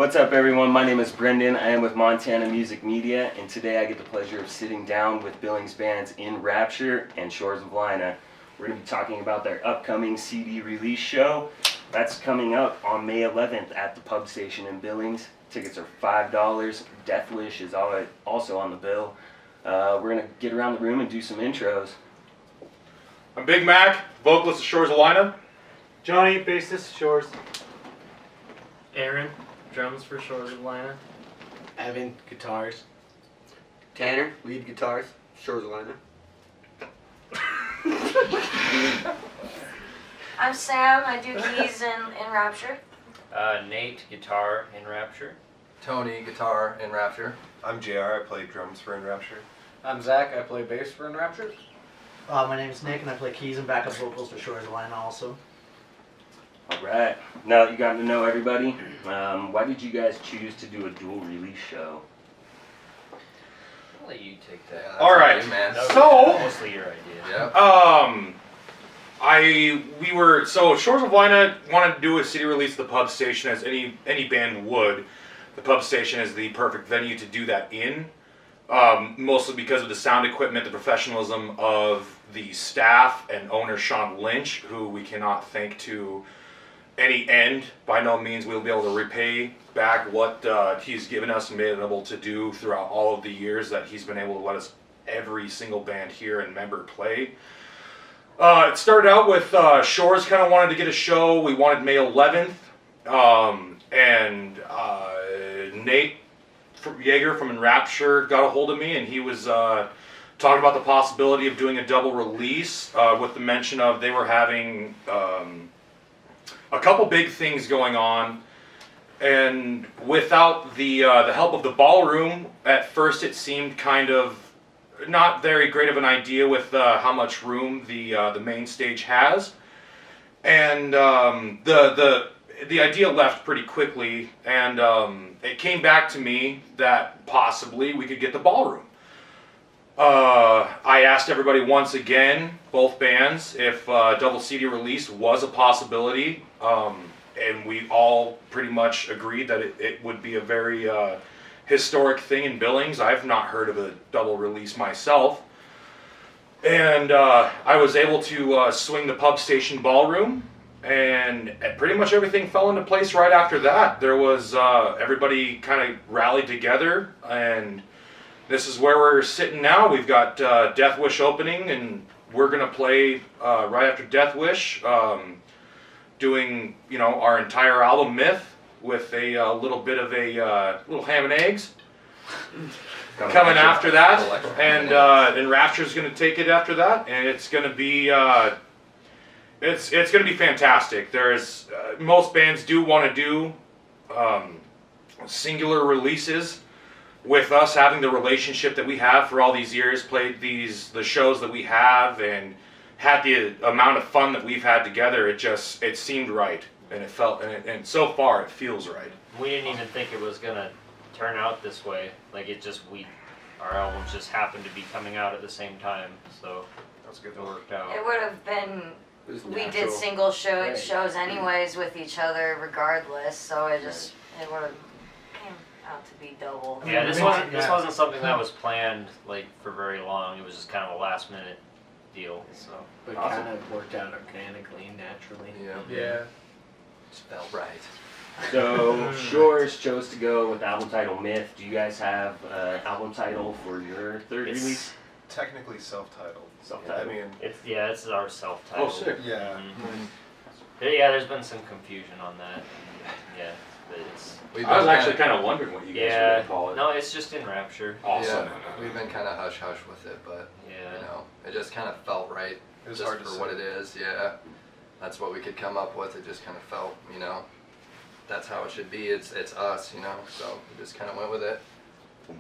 What's up, everyone? My name is Brendan. I am with Montana Music Media, and today I get the pleasure of sitting down with Billings bands in Rapture and Shores of Leine. We're going to be talking about their upcoming CD release show. That's coming up on May 11th at the Pub Station in Billings. Tickets are $5. Death Wish is also on the bill. We're going to get around the room and do some intros. I'm Big Mac, vocalist of Shores of Leine. Johnny, bassist, Shores. Aaron, drums for Shores of Leine. Evan, guitars. Tanner, lead guitars, Shores of Leine. I'm Sam, I do keys in Rapture. Nate, guitar in Rapture. Tony, guitar in Rapture. I'm JR, I play drums for In Rapture. I'm Zach, I play bass for In Rapture. My name is Nick, and I play keys and backup vocals for Shores of Leine also. Alright, now that you got to know everybody, why did you guys choose to do a dual release show? I'll let you take that. Yeah, All right, man. so Mostly your idea. Yep. So Shores of Leine wanted to do a city release of the Pub Station, as any band would. The Pub Station is the perfect venue to do that in, mostly because of the sound equipment, the professionalism of the staff and owner Sean Lynch, who we cannot thank to any end. By no means we'll be able to repay back what he's given us and been able to do throughout all of the years that he's been able to let us, every single band here and member, play. It started out with Shores kind of wanted to get a show. We wanted May 11th, and Nate Yeager from In Rapture got a hold of me, and he was talking about the possibility of doing a double release with the mention of they were having a couple big things going on, and without the help of the ballroom, at first it seemed kind of not very great of an idea with how much room the main stage has, and the idea left pretty quickly, and it came back to me that possibly we could get the ballroom. I asked everybody once again, both bands, if double CD release was a possibility, and we all pretty much agreed that it would be a very historic thing in Billings. I've not heard of a double release myself, and I was able to swing the Pub Station ballroom, and pretty much everything fell into place right after that. There was everybody kind of rallied together, and this is where we're sitting now. We've got Death Wish opening, and we're gonna play right after Death Wish, doing our entire album Myth with a little bit of a little ham and eggs coming after that, and Rapture's gonna take it after that, and it's gonna be it's gonna be fantastic. There's most bands do want to do singular releases. With us having the relationship that we have for all these years, played the shows that we have, and had the amount of fun that we've had together, it seemed right, and it felt, and so far it feels right. We didn't even think it was gonna turn out this way. Like our albums just happened to be coming out at the same time, so That's good. it worked out. It would have been, we did natural. single Right. shows anyways with each other regardless, so it would have came out to be double. Yeah, this wasn't something that was planned like for very long. It was just kind of a last minute deal. So But Awesome. kind of worked out organically and naturally. Yeah. Just felt right. So, Shores chose to go with the album title Myth. Do you guys have an album title for your third release? Technically self-titled. Self-titled. I mean, it's our self-titled. Oh, sick. yeah. There's been some confusion on that. Yeah, but it's I was actually kind of wondering what you guys were yeah. gonna call it. No, it's just In Rapture. Awesome. Yeah, we've been kind of hush-hush with it, but, Yeah. it just kind of felt right. It was just hard to for say. what it is, yeah. That's what we could come up with. It just kind of felt, that's how it should be. It's us, so we just kind of went with it.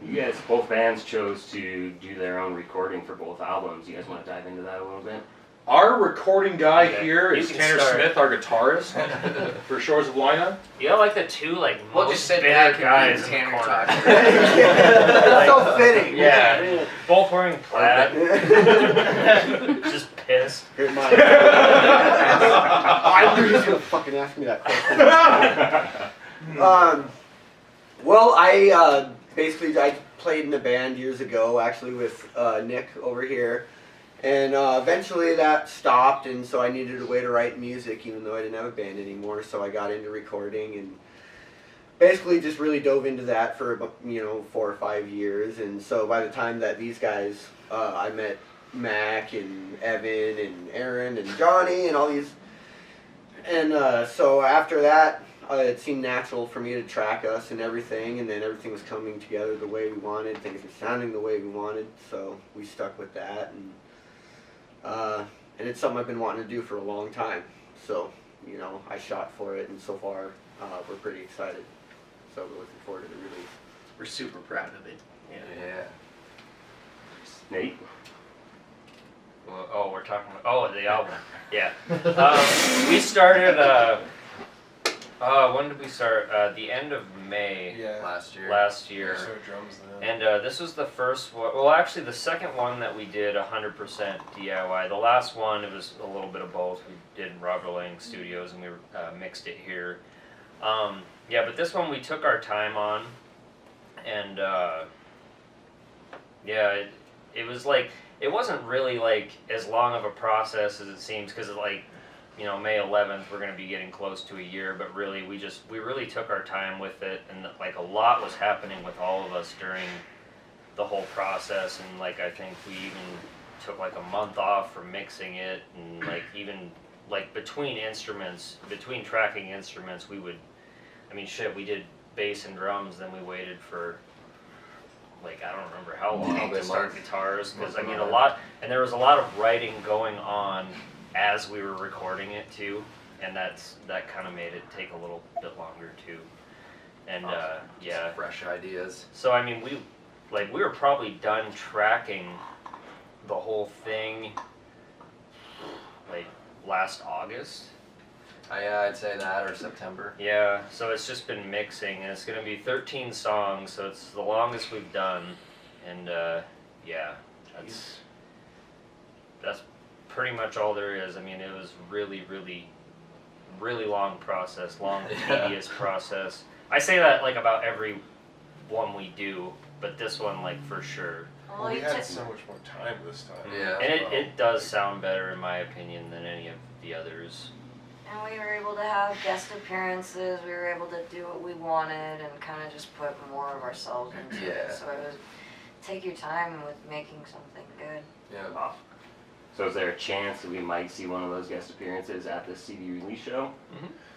You guys, both bands chose to do their own recording for both albums. You guys want to dive into that a little bit? Our recording guy Okay. here You is can Tanner start. Smith, our guitarist for Shores of Leine. You got like the two We'll most just sit bitter back guys and in the Tanner corner. talk. It's so fitting. Yeah, both wearing plaid. Just pissed. I knew he was gonna fucking ask me that question. Well, I basically I played in a band years ago, actually with Nick over here, and eventually that stopped, and so I needed a way to write music, even though I didn't have a band anymore. So I got into recording and basically just really dove into that for 4 or 5 years. And so by the time that these guys, I met Mac and Evan and Aaron and Johnny and all these, and so after that. It seemed natural for me to track us and everything, and then everything was coming together the way we wanted. Things were sounding the way we wanted, so we stuck with that, and it's something I've been wanting to do for a long time. So, I shot for it, and so far we're pretty excited. So we're looking forward to the release. We're super proud of it. Yeah. Nate? Well, we're talking about, the album. Yeah. We started, when did we start? The end of May Yeah. Last year. last year. So drums then. And this was the first one, well actually the second one that we did 100% DIY. The last one, it was a little bit of both. We did in Robert Lang Studios and we mixed it here. Yeah, but this one we took our time on, and yeah, it was like, it wasn't really like as long of a process as it seems, because like, May 11th, we're going to be getting close to a year, but really, we really took our time with it, and like a lot was happening with all of us during the whole process, and like I think we even took like a month off for mixing it, and like even like between tracking instruments, we we did bass and drums, then we waited for like, I don't remember how long Probably to start month. guitars, because a lot, and there was a lot of writing going on as we were recording it too, and that kind of made it take a little bit longer too. And yeah, Fresh ideas. so we were probably done tracking the whole thing like last August. I'd say that, or September. Yeah, so it's just been mixing, and it's gonna be 13 songs, so it's the longest we've done, and yeah, that's pretty much all there is. It was really, really, really long process, long, tedious process. I say that like about every one we do, but this one like for sure. Well, we you had took- so much more time this time. Yeah. And it does sound better in my opinion than any of the others. And we were able to have guest appearances. We were able to do what we wanted and kind of just put more of ourselves into Yeah. it. So it was take your time with making something good. Yeah. So is there a chance that we might see one of those guest appearances at the CD release show?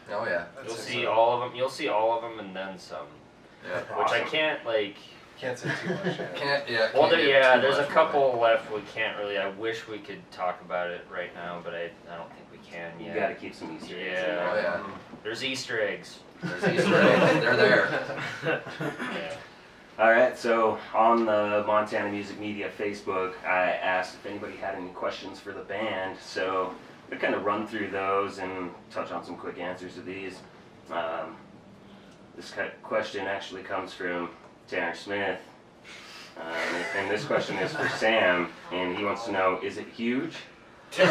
Oh yeah. That's You'll it. see all of them. You'll see all of them and then some. Yeah. Which I Awesome. can't like. Can't say too much yet. Well, can't give too there's a much couple away. left we can't really. I wish we could talk about it right now, but I don't think we can You yet. gotta keep some Easter eggs in Yeah. Oh there. yeah. There's Easter eggs. There's Easter eggs. They're there. Yeah. Alright, so on the Montana Music Media Facebook, I asked if anybody had any questions for the band, so we'll kind of run through those and touch on some quick answers to these. This question actually comes from Tanner Smith, and this question is for Sam, and he wants to know, is it huge? I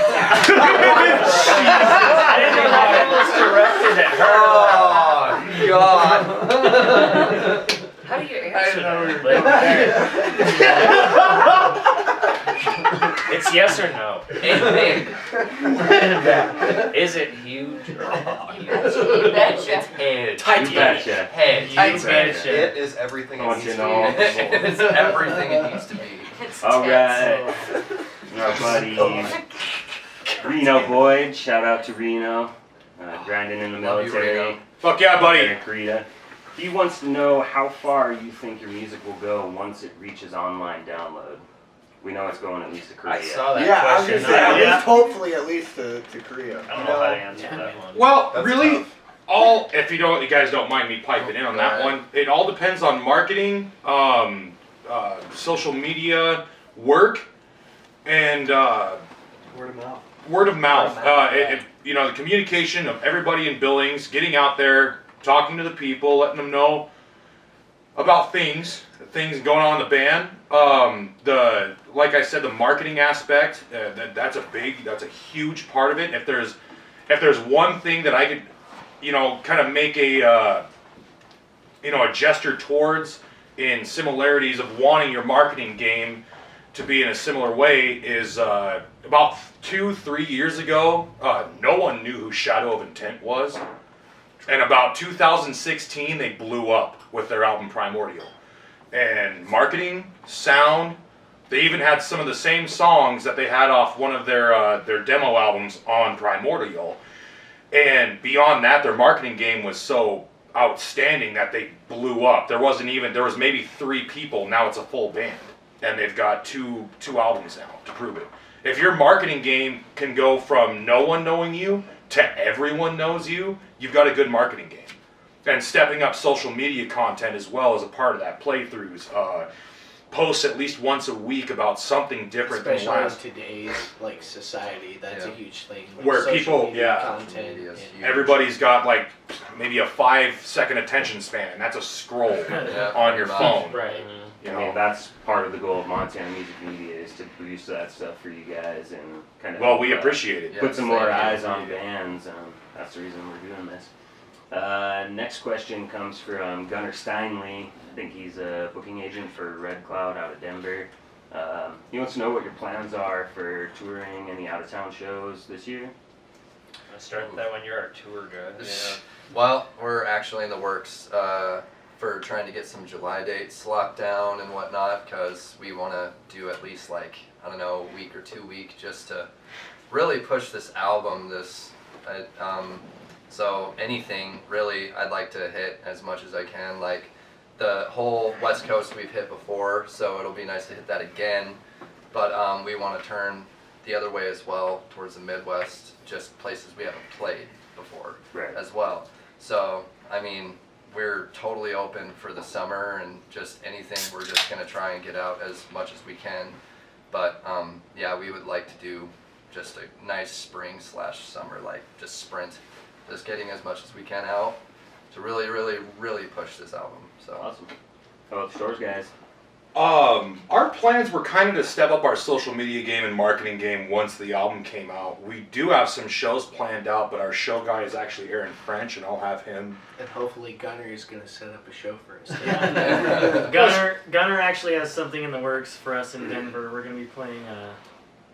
didn't know that was directed at her. Oh God. How do you answer that? It's yes or no. Is it huge or huge? You betcha. Head. You betcha. Head. You Tight betcha. It is everything I it want needs you to to know. be. It's everything it needs to be. It's Alright, our buddy Reno Boyd, shout out to Reno, grinding in the Love you, military. Reno. Fuck yeah, buddy. in Korea. He wants to know how far you think your music will go once it reaches online download. We know it's going at least to Korea. I saw that Yeah, I was question. gonna say, at I least, hopefully, at least to Korea. don't know how to answer that one. Well, That's really, tough. if you guys don't mind me piping in on that Right. one, it all depends on marketing, social media, work, and Word of mouth. word of mouth. Yeah. The communication of everybody in Billings, getting out there, talking to the people, letting them know about things going on in the band. Like I said, the marketing aspect, that's a huge part of it. If there's one thing that I could, kind of make a gesture towards in similarities of wanting your marketing game to be in a similar way is about 2-3 years ago, no one knew who Shadow of Intent was. And about 2016, they blew up with their album Primordial. And marketing, sound, they even had some of the same songs that they had off one of their demo albums on Primordial. And beyond that, their marketing game was so outstanding that they blew up. There was maybe 3 people, now it's a full band. And they've got two albums now to prove it. If your marketing game can go from no one knowing you to everyone knows you, you've got a good marketing game. And stepping up social media content as well as a part of that. Playthroughs, posts at least once a week about something different Especially than last. in today's society, that's a huge thing. Where Social people- media yeah. content. Media's and- huge. Everybody's got like maybe a 5-second attention span. That's a scroll Yeah, on your pretty much. phone. Right. You I know? mean, that's part of the goal of Montana Music Media is to produce that stuff for you guys and kind of Well, we appreciate it. Yeah, put some same more here. eyes on bands. That's the reason we're doing this. Next question comes from Gunnar Steinley. I think he's a booking agent for Red Cloud out of Denver. He wants to know what your plans are for touring any out-of-town shows this year. Let's start with that one. You're our tour guide. Yeah. Well, we're actually in the works for trying to get some July dates locked down and whatnot, because we want to do at least like, I don't know, a week or 2 weeks just to really push this album. So anything really I'd like to hit as much as I can. Like the whole West Coast we've hit before, so it'll be nice to hit that again. But we want to turn the other way as well, towards the Midwest, just places we haven't played before Right. as well. So, I mean, we're totally open for the summer and just anything. We're just going to try and get out as much as we can. But, yeah, we would like to do just a nice spring/summer, like just sprint, just getting as much as we can out to really, really, really push this album. So Awesome. How about the Shores guys? Our plans were kind of to step up our social media game and marketing game once the album came out. We do have some shows planned out, but our show guy is actually Aaron French, and I'll have him. And hopefully Gunner is going to set up a show for us. Gunner actually has something in the works for us in Denver. We're going to be playing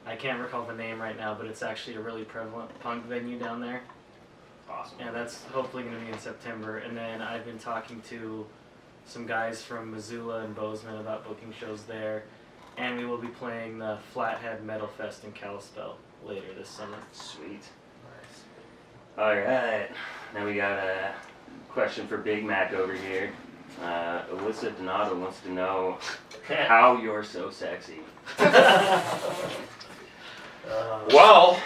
I can't recall the name right now, but it's actually a really prevalent punk venue down there. Awesome. Yeah, that's hopefully going to be in September. And then I've been talking to some guys from Missoula and Bozeman about booking shows there. And we will be playing the Flathead Metal Fest in Kalispell later this summer. Sweet. All right. Now we got a question for Big Mac over here. Alyssa Donato wants to know how you're so sexy. Well,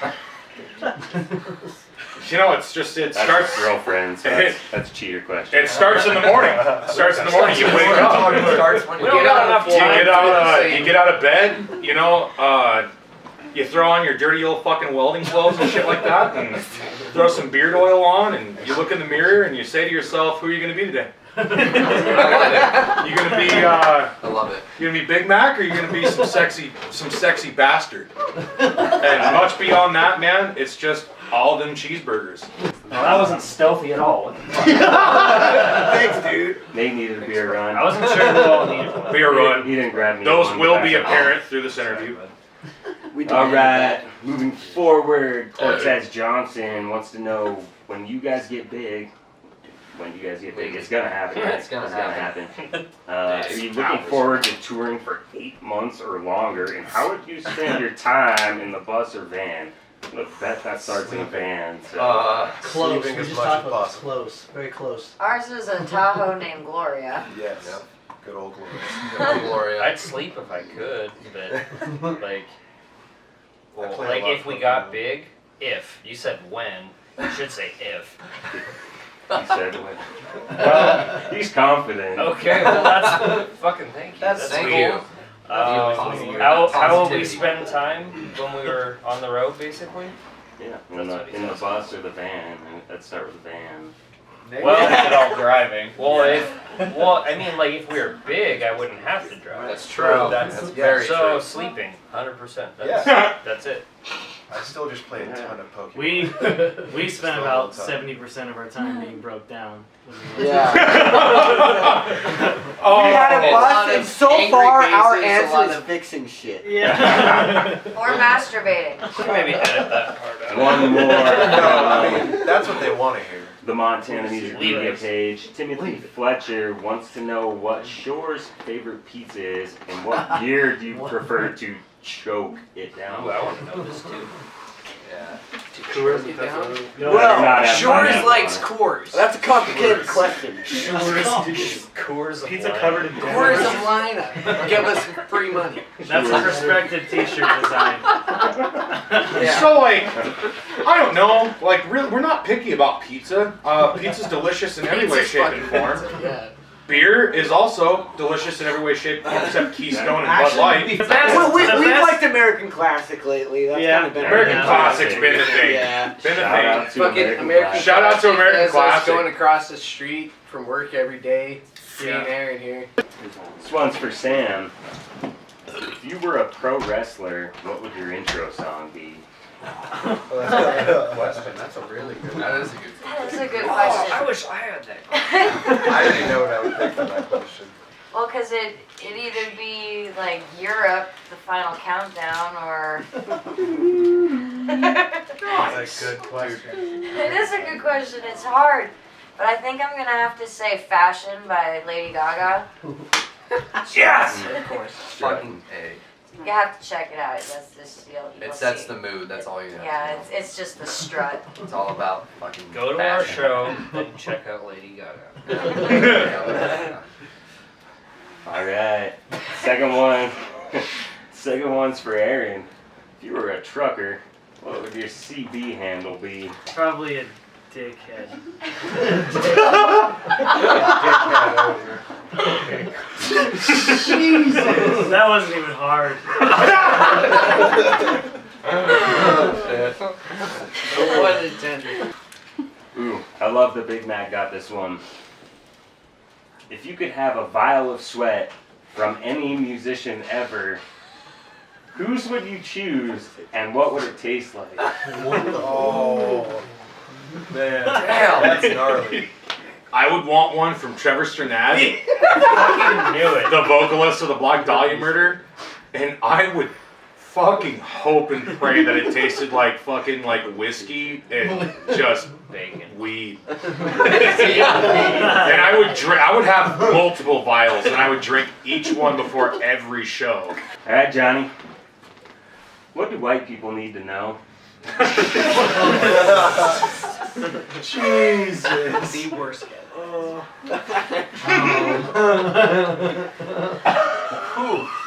you know, it That's starts. girlfriends. That's a cheater question. It starts in the morning. It starts in the morning. You wake up. it starts when you We don't get got out enough of time. You get out of bed. You know, you throw on your dirty old fucking welding clothes and shit like that, and throw some beard oil on, and you look in the mirror and you say to yourself, "Who are you going to be today? I love You going to be it. I love it. you going to be Big Mac, or you going to be some sexy bastard?" And much beyond that, man, it's just all them cheeseburgers. No, that wasn't stealthy at all. Thanks, dude. Nate needed a beer run. I wasn't sure who all needed one. Beer run. He didn't grab me. Those one, will but be that's okay. apparent through this interview. We All did right, moving forward, Cortez Johnson wants to know when you guys get big. When you guys get big, it's gonna happen. Right? It's gonna happen. Are you looking forward to touring for 8 months or longer? And how would you spend your time in the bus or van? I bet that starts in a van. So. Close. Sleeping We as just much talked as about possible. close. Very close. Ours is a Tahoe named Gloria. Yes. Yep. Good old Gloria. Good old Gloria. I'd sleep if I could, but like, I play a like lot if we of got Pokemon. big, if you said when, you should say if. He said when. Well, he's confident. Okay, well that's fucking thank you. That's Thank cool. you. How would we Positivity. spend time when we were on the road, basically? Yeah, That's what he in the says. bus or the van. Let's start with the van. Well, it all driving. well, I mean, like if we were big, I wouldn't have to drive. That's true. That's very so true. sleeping, 100%. Yeah. That's it. I still just play a ton of Pokemon. We spent the about whole time. 70% of our time being broke down. Yeah. Oh, We had a a lot bus, of and so angry far our faces, a answer lot is of- fixing shit. Yeah. Or masturbating. Maybe edit that part out. One more. No, I mean, that's what they want to hear. The Montana Music Leave Media it. page. Timothy Fletcher wants to know what Shore's favorite pizza is and what year do you prefer to choke it down? Ooh, I want to know this too. Yeah. Coors it down? Well, Not at Shores pineapple likes on it. Coors. That's a complicated question. Coors of Pizza wine. covered in Coors donuts. of Leine. Give us free money. That's a respected t-shirt design. Yeah. So like, I don't know. Like, really, we're not picky about pizza. Pizza's delicious in every way, Pizza's shape, and fucking form. pizza, yeah. Beer is also delicious in every way, shape, and form, except Keystone and Bud Light. The best, Well, the we've best- liked American Classic lately. That's Yeah. kind of been American Yeah. Classic's been the thing. Yeah. Been the Shout thing. out to Fucking American Shout out to American as us Classic. going across the street from work every day, seeing Yeah. Aaron here. This one's for Sam. If you were a pro wrestler, what would your intro song be? Well, that's a good question. That's a really good That one. is a good That is a good Oh, I question. wish I had that. I didn't know what I would pick for that question. Well, because it'd either be like Europe, the final countdown, or. That's a good question. It is a good question. It's hard. But I think I'm going to have to say Fashion by Lady Gaga. Yes! Of course. fucking A. You have to check it out. That's just, you'll It see. sets the mood. That's all you have. Yeah, it's just the strut. It's all about fucking. Go to our fashion. show and check out Lady Gaga. All right. Second one. Second one's for Aaron. If you were a trucker, what would your CB handle be? Probably a dickhead. Jesus, that wasn't even hard. What intended. Ooh, I love the Big Mac got this one. If you could have a vial of sweat from any musician ever, whose would you choose and what would it taste like? Oh, man. Damn. That's gnarly. I would want one from Trevor Strnad, I knew it. the vocalist of the Black Dahlia Murder, and I would fucking hope and pray that it tasted like fucking like whiskey and just Bacon. weed. And I would drink. I would have multiple vials, and I would drink each one before every show. All right, Johnny. What do white people need to know? Jesus. The worst guy.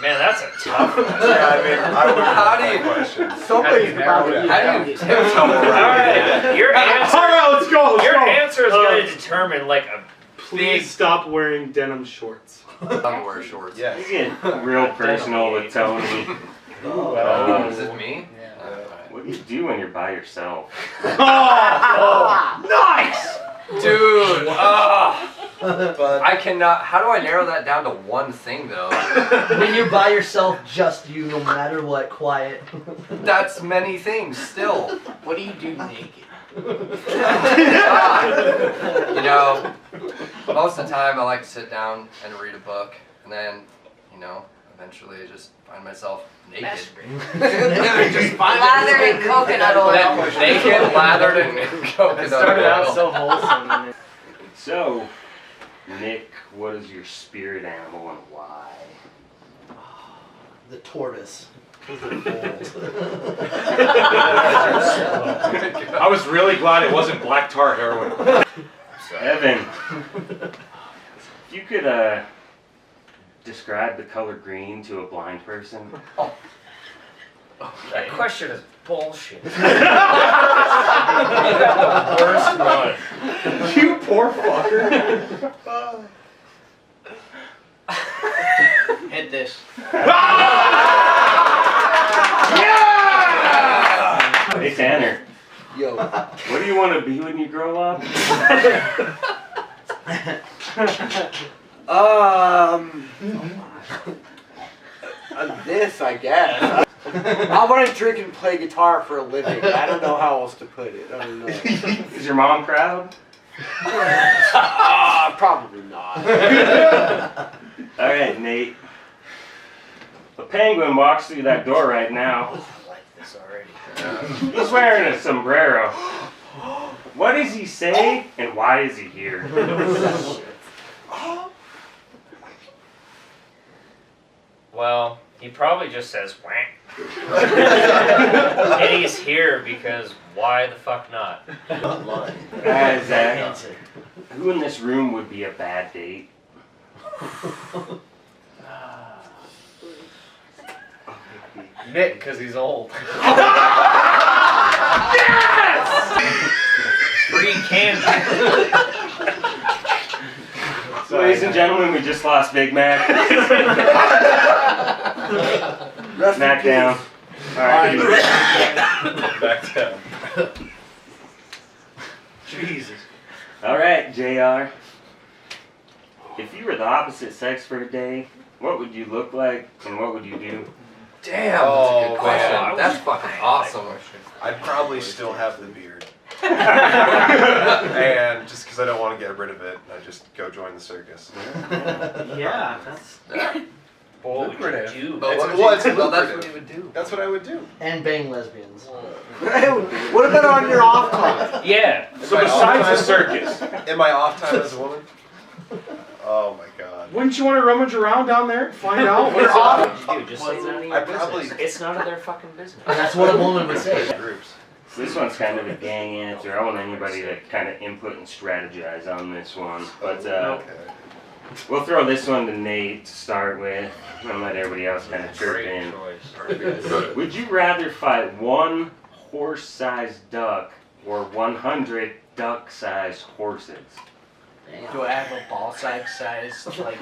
Man, that's a tough one. Yeah, I mean, I would. How do you- Question. Somebody's about to How do you tiptoe All around? right, your answer. All right, let's go. Your answer is going to determine like a Please stop wearing denim shorts. Underwear shorts. You Yes. get real personal with Tony. Is it me? Yeah. What do you do when you're by yourself? Nice. Dude, But I cannot. How do I narrow that down to one thing though? When you're by yourself, just you, no matter what, quiet. That's many things still. What do you do naked? You know, most of the time I like to sit down and read a book, and then, you know, eventually I just find myself naked. Just find Lathered in coconut oil. Naked, lathered in coconut It started out oil. so wholesome. And So, Nick, what is your spirit animal and why? The tortoise. I was really glad it wasn't black tar heroin. Evan, if you could describe the color green to a blind person. that question is bullshit. Worst one. You poor fucker. Hit this. Hey Tanner, Yo. what do you want to be when you grow up? This, I guess. How about I drink and play guitar for a living? I don't know how else to put it. I don't know. Is your mom proud? Probably not. All right, Nate. The penguin walks through that door right now. I like this already. He's wearing a sombrero. What does he say, and why is he here? Well, he probably just says whack. And he's here because why the fuck not? Guys, who in this room would be a bad date? Nick, because he's old. Free candy. Ladies and gentlemen, we just lost Big Mac. Smack down. Alright. Back down. Jesus. Alright, JR. If you were the opposite sex for a day, what would you look like and what would you do? Damn, that's a good question. man. That's fucking awesome. I'd probably still have the beard. And just because I don't want to get rid of it, I just go join the circus. Yeah, that's. Well, what would you do? But It's- what well, would it's you, well, that's lucrative. what he would do. That's what I would do. And bang lesbians. What about on your off time? Yeah. So besides the circus, In my off time as a woman? Oh my god. Wouldn't you want to rummage around down there, find out What what's up? would you do? Just say it's none of I your probably- business. It's none of their fucking business. That's what a woman would say. Groups. So this one's kind of a gang answer. I want anybody to kind of input and strategize on this one. But Okay. we'll throw this one to Nate to start with and let everybody else kind of chirp Great in. choice. Would you rather fight one horse-sized duck or 100 duck-sized horses? Do I have a ball sack size like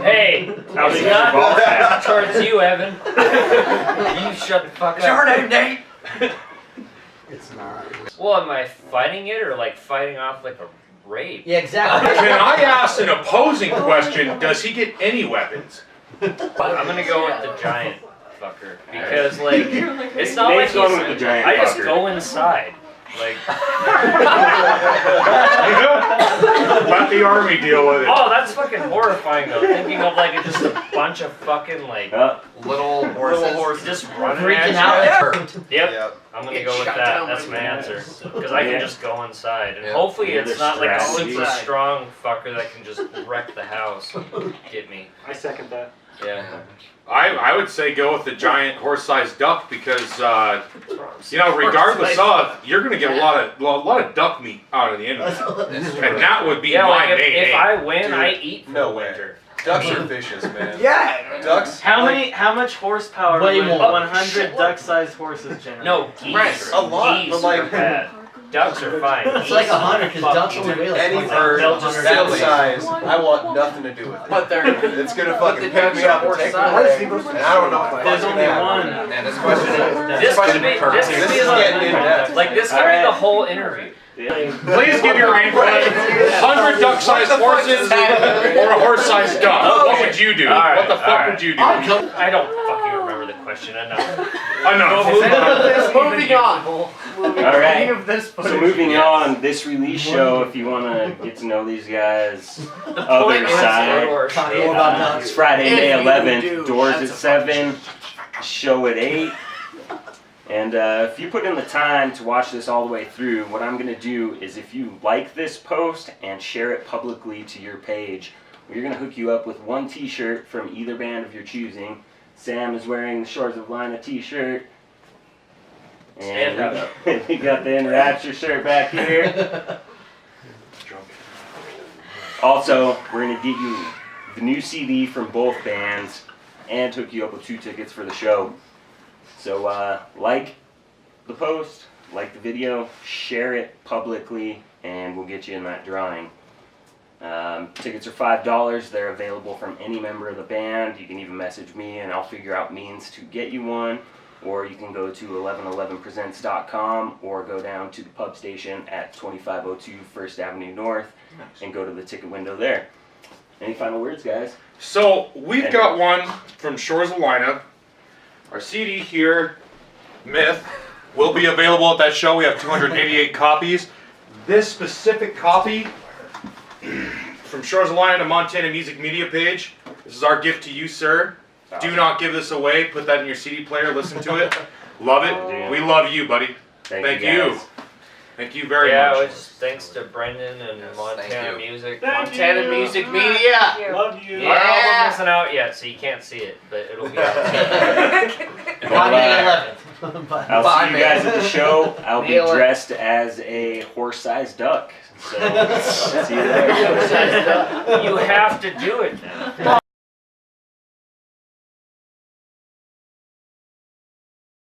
Hey, How big it's is your ball not sack? towards you, Evan. You shut the fuck up. Nate! It's not. Well, am I fighting it or like fighting off like a rape? Yeah, exactly. can I ask an opposing question? Does he get any weapons? I'm gonna go with the giant fucker because like it's not Nate's like going with the giant I just fucker. go inside. Like, Let the army deal with it. oh, that's fucking horrifying though. Thinking of like just a bunch of fucking like Little horses. just running Freaking at out. you. Yep. Yep. I'm gonna Get go with shot that. down That's by my the answer. Because I Yeah. can just go inside, and Yeah. hopefully Yeah, it's there's not like a strategy. super strong fucker that can just wreck the house, get me. I second that. Yeah. I would say go with the giant horse-sized duck because you know, regardless of, you're gonna get a lot of duck meat out of the end of that, and that would be Yeah, my like main if aim. I win, Dude, I eat for no the way. winter. Ducks are vicious, man. Yeah. Ducks. How like, how much horsepower Way would more. 100 duck-sized horses generate? No, geese. Right, a lot, Geese but like- are bad. Ducks are fine. It's like 100 because Fuck ducks you. only weigh like Any 100. bird They'll just that silly. size, I want nothing to do with it. But they're It's gonna fucking the pick ducks me are up and horse take me size. away, and I don't know what the There's fuck's only gonna one. happen. Man, this question is This could be perfect. this This could be is getting in depth. like this could be the whole interview. Please give your input. 100 duck-sized horses or a horse-sized duck. What would you do? All right, What the fuck all right. would you do? I don't fucking remember the question enough. Enough. moving on. All right. Any of this So footage. moving on, this release show, if you want to get to know these guys, other Point side, is, Talk more about it's ducks. Friday, May If you 11th, do, doors at that's a 7, show at 8. And if you put in the time to watch this all the way through, what I'm going to do is if you like this post and share it publicly to your page, we're going to hook you up with one t-shirt from either band of your choosing. Sam is wearing the Shores of Leine t-shirt. Stand up. And we got the Rapture shirt back here. Also, we're going to get you the new CD from both bands and hook you up with 2 tickets for the show. So like the post, like the video, share it publicly, and we'll get you in that drawing. Tickets are $5. They're available from any member of the band. You can even message me and I'll figure out means to get you one. Or you can go to 1111presents.com or go down to the pub station at 2502 First Avenue North and go to the ticket window there. Any final words, guys? So we've got one from Shores of Leine. Our CD here, Myth, will be available at that show. We have 288 copies. This specific copy from Shores of Leine to Montana Music Media page. This is our gift to you, sir. Do not give this away. Put that in your CD player. Listen to it. Love it. We love you, buddy. Thank you. guys. Thank you very Yeah, much. it was thanks to Brendan and Yes, Montana thank you. Music. Montana Music Media. Love you. Our album isn't out yet, so you can't see it, but it'll be out. Well, On May 11th. But I'll Bye, see you man. guys at the show. I'll be Nail it. dressed as a horse-sized duck. So, see you there. You have to do it now.